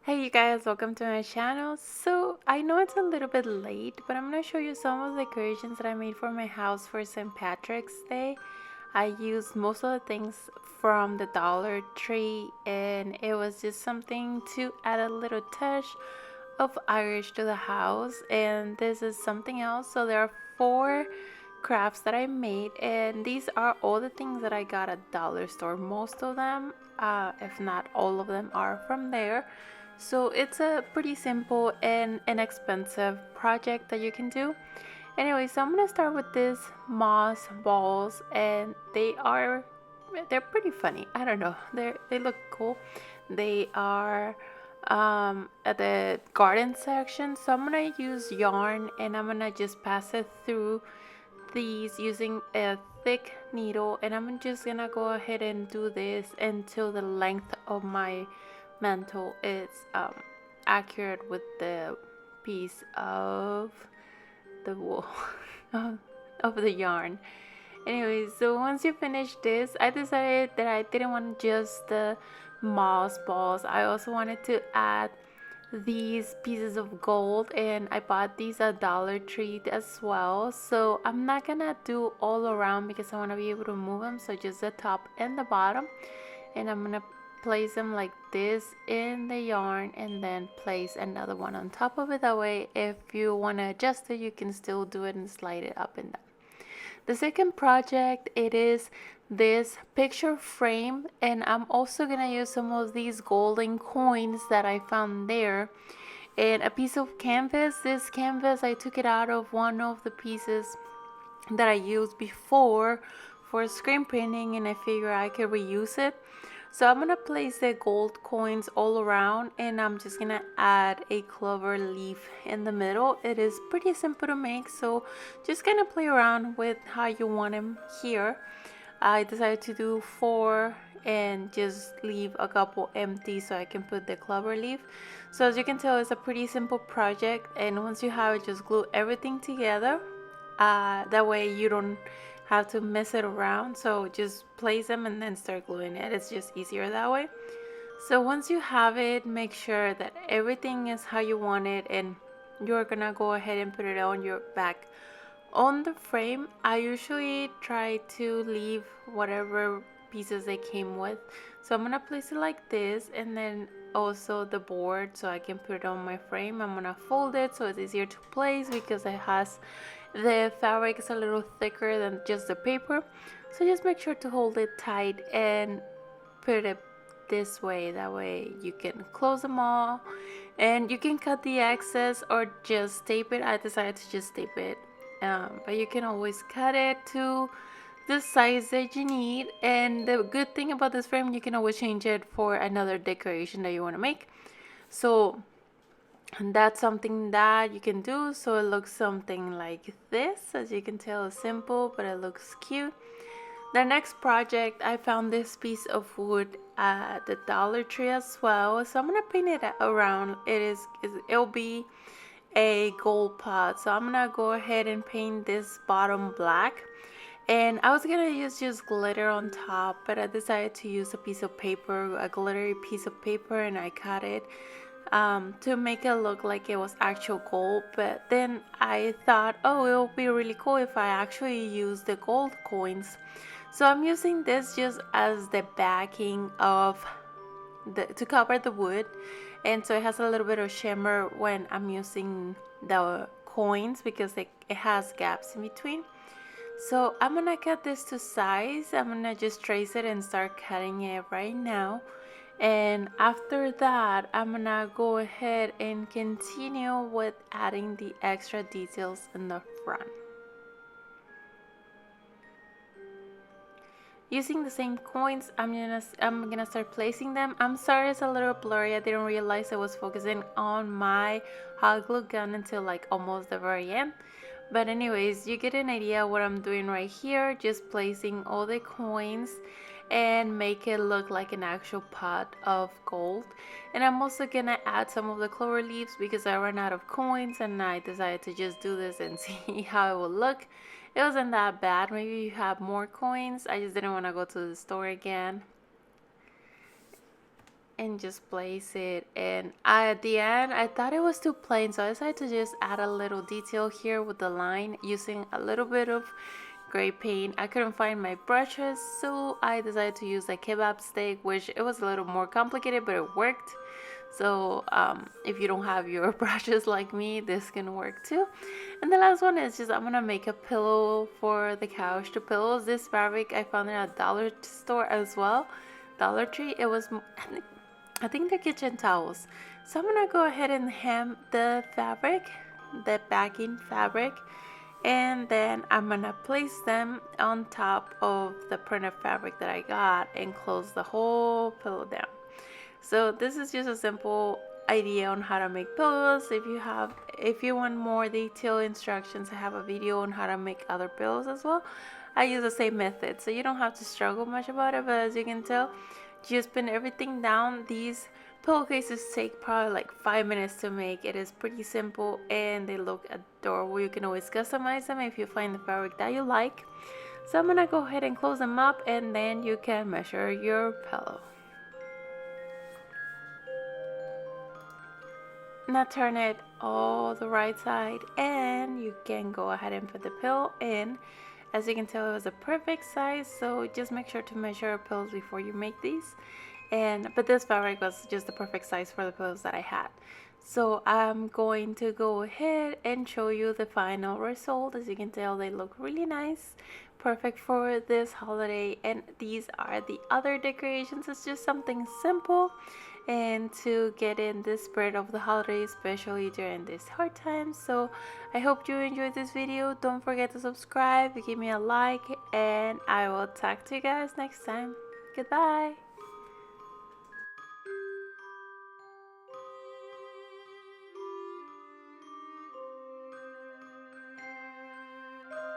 Hey you guys, welcome to my channel. So I know it's a little bit late, but I'm going to show you some of the decorations that I made for my house for St. Patrick's Day. I used most of the things from the Dollar Tree, and it was just something to add a little touch of Irish to the house. And this is something else. So there are 4 crafts that I made, and these are all the things that I got at dollar store. Most of them, if not all of them, are from there. So it's a pretty simple and inexpensive project that you can do. Anyway, so I'm gonna start with these moss balls, and they're pretty funny. I don't know, they look cool. They are at the garden section, so I'm gonna use yarn and I'm gonna just pass it through these using a thick needle, and I'm just gonna go ahead and do this until the length of my mantle is accurate with the piece of the wool of the yarn. Anyway, so once you finish this, I decided that I didn't want just the moss balls. I also wanted to add these pieces of gold, and I bought these at Dollar Tree as well. So I'm not gonna do all around because I want to be able to move them, so just the top and the bottom. And I'm gonna place them like this in the yarn and then place another one on top of it. That way if you want to adjust it, you can still do it and slide it up and down. The second project, it is this picture frame, and I'm also gonna use some of these golden coins that I found there and a piece of canvas. This canvas, I took it out of one of the pieces that I used before for screen printing, and I figure I could reuse it. So I'm gonna place the gold coins all around, and I'm just gonna add a clover leaf in the middle. It is pretty simple to make, so just gonna play around with how you want them here. I decided to do 4 and just leave a couple empty so I can put the clover leaf. So as you can tell, it's a pretty simple project, and once you have it, just glue everything together. That way you don't have to mess it around, so just place them and then start gluing it. It's just easier that way. So once you have it, make sure that everything is how you want it, and you're gonna go ahead and put it on your back. On the frame, I usually try to leave whatever pieces they came with. So I'm gonna place it like this, and then also the board so I can put it on my frame. I'm gonna fold it so it's easier to place because it has the fabric is a little thicker than just the paper. So just make sure to hold it tight and put it this way. That way you can close them all, and you can cut the excess or just tape it. I decided to just tape it, but you can always cut it to the size that you need. And the good thing about this frame, you can always change it for another decoration that you want to make. So that's something that you can do. So it looks something like this. As you can tell, it's simple, but it looks cute. The next project, I found this piece of wood at the Dollar Tree as well. So I'm gonna paint it around. It'll be a gold pot. So I'm gonna go ahead and paint this bottom black. And I was gonna use just glitter on top, but I decided to use a piece of paper, a glittery piece of paper, and I cut it to make it look like it was actual gold. But then I thought, oh, it would be really cool if I actually use the gold coins. So I'm using this just as the backing of to cover the wood, and so it has a little bit of shimmer when I'm using the coins because it has gaps in between. So I'm gonna cut this to size. I'm gonna just trace it and start cutting it right now. And after that, I'm gonna go ahead and continue with adding the extra details in the front. Using the same coins, I'm gonna start placing them. I'm sorry it's a little blurry. I didn't realize I was focusing on my hot glue gun until like almost the very end. But anyways, you get an idea what I'm doing right here. Just placing all the coins and make it look like an actual pot of gold. And I'm also gonna add some of the clover leaves because I ran out of coins, and I decided to just do this and see how it would look. It wasn't that bad. Maybe you have more coins. I just didn't want to go to the store again. and just place it. And at the end, I thought it was too plain, so I decided to just add a little detail here with the line using a little bit of gray paint. I couldn't find my brushes, so I decided to use a kebab stick, which it was a little more complicated, but it worked. So if you don't have your brushes like me, this can work too. And the last one is just I'm gonna make a pillow for the couch. The pillows, this fabric I found in a dollar store as well, Dollar Tree. It was, I think they're kitchen towels. So I'm gonna go ahead and hem the fabric, the backing fabric, and then I'm gonna place them on top of the printed fabric that I got and close the whole pillow down. So this is just a simple idea on how to make pillows. If you want more detailed instructions, I have a video on how to make other pillows as well. I use the same method, so you don't have to struggle much about it. But as you can tell, just pin everything down. These pillowcases take probably like 5 minutes to make. It is pretty simple and they look adorable. You can always customize them if you find the fabric that you like. So I'm gonna go ahead and close them up, and then you can measure your pillow. Now turn it all the right side, and you can go ahead and put the pillow in. As you can tell, it was a perfect size, so just make sure to measure pillows before you make these. But this fabric was just the perfect size for the pillows that I had. So I'm going to go ahead and show you the final result. As you can tell, they look really nice, perfect for this holiday. And these are the other decorations. It's just something simple and to get in the spirit of the holiday, especially during this hard time. So I hope you enjoyed this video. Don't forget to subscribe, give me a like, and I will talk to you guys next time. Goodbye.